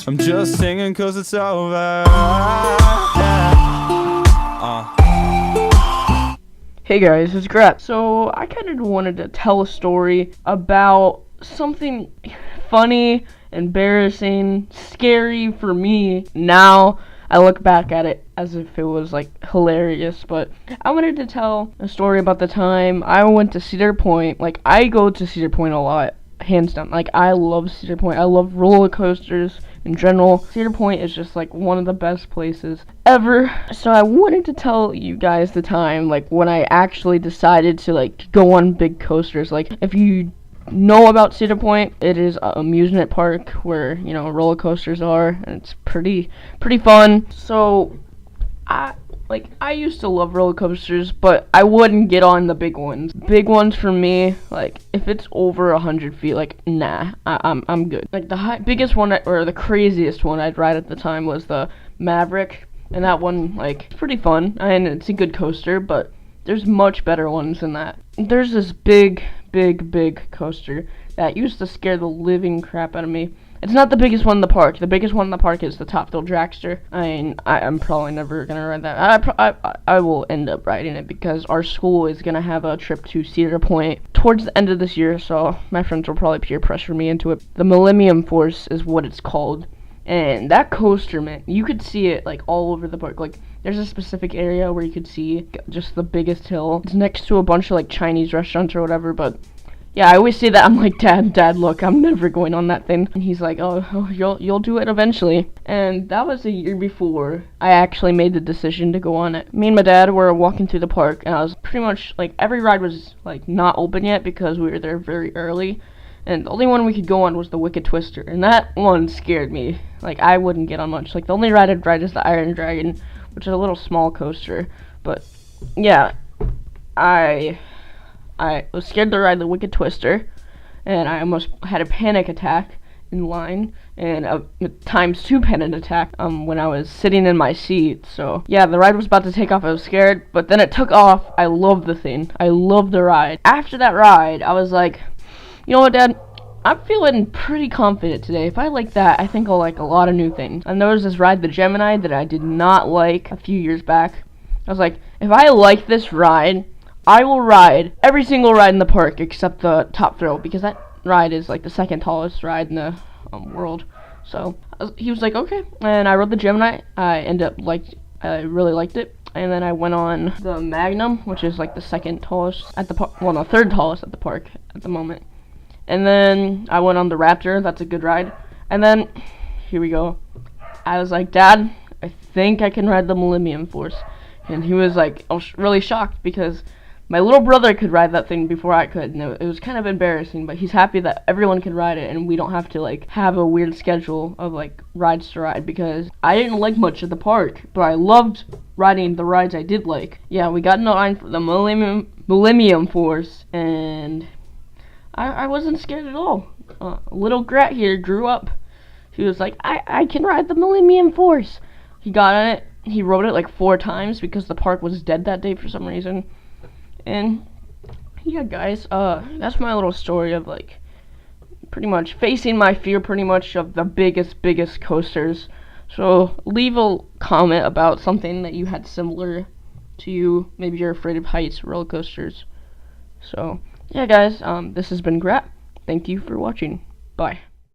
I'm just singing 'cause it's over. Hey guys, it's Grep. So I kind of wanted to tell a story about something funny, embarrassing, scary for me. Now I look back at it as if it was like hilarious, but I wanted to tell a story about the time I went to Cedar Point. Like, I go to Cedar Point a lot, hands down. Like, I love Cedar Point. I love roller coasters in general. Cedar Point is just like one of the best places ever. So I wanted to tell you guys the time, like, when I actually decided to like go on big coasters. Like, if you know about Cedar Point, it is an amusement park where, you know, roller coasters are, and it's pretty fun. So I used to love roller coasters, but I wouldn't get on the big ones. Big ones for me, like, if it's over 100 feet, like, nah, I'm good. Like, the biggest one, or the craziest one I'd ride at the time was the Maverick, and that one, like, it's pretty fun, and it's a good coaster, but there's much better ones than that. There's this big coaster that used to scare the living crap out of me. It's not the biggest one in the park. The biggest one in the park is the Top Thrill Dragster. I mean, I'm probably never gonna ride that. I will end up riding it because our school is gonna have a trip to Cedar Point towards the end of this year, so my friends will probably peer pressure me into it. The Millennium Force is what it's called. And that coaster, man, you could see it like all over the park. Like, there's a specific area where you could see just the biggest hill. It's next to a bunch of like Chinese restaurants or whatever, but yeah, I always say that. I'm like, Dad, look, I'm never going on that thing. And he's like, oh, you'll do it eventually. And that was a year before I actually made the decision to go on it. Me and my dad were walking through the park, and I was pretty much like, every ride was like not open yet because we were there very early. And the only one we could go on was the Wicked Twister, and that one scared me. Like, I wouldn't get on much. Like, the only ride I'd ride is the Iron Dragon, which is a little small coaster. But yeah, I was scared to ride the Wicked Twister, and I almost had a panic attack in line, and a ×2 panic attack when I was sitting in my seat. So yeah, the ride was about to take off. I was scared, but then it took off. I loved the thing. I loved the ride. After that ride, I was like, you know what, Dad? I'm feeling pretty confident today. If I like that, I think I'll like a lot of new things. And there was this ride, the Gemini, that I did not like a few years back. I was like, if I like this ride, I will ride every single ride in the park except the Top Thrill, because that ride is like the second tallest ride in the world. So he was like, okay, and I rode the Gemini. I really liked it. And then I went on the Magnum, which is like the second tallest at the park, well, no, third tallest at the park at the moment. And then I went on the Raptor. That's a good ride. And then here we go. I was like, Dad, I think I can ride the Millennium Force. And he was like, I was really shocked because my little brother could ride that thing before I could, and it was kind of embarrassing, but he's happy that everyone can ride it, and we don't have to, like, have a weird schedule of, like, rides to ride, because I didn't like much of the park, but I loved riding the rides I did like. Yeah, we got in line for the Millennium Force, and I wasn't scared at all. Little Grat here grew up. He was like, I can ride the Millennium Force. He got on it, he rode it, like, 4 times, because the park was dead that day for some reason. And yeah, guys, that's my little story of like pretty much facing my fear pretty much of the biggest coasters. So leave a comment about something that you had similar to you. Maybe you're afraid of heights, roller coasters. So yeah, guys, this has been Grat. Thank you for watching. Bye.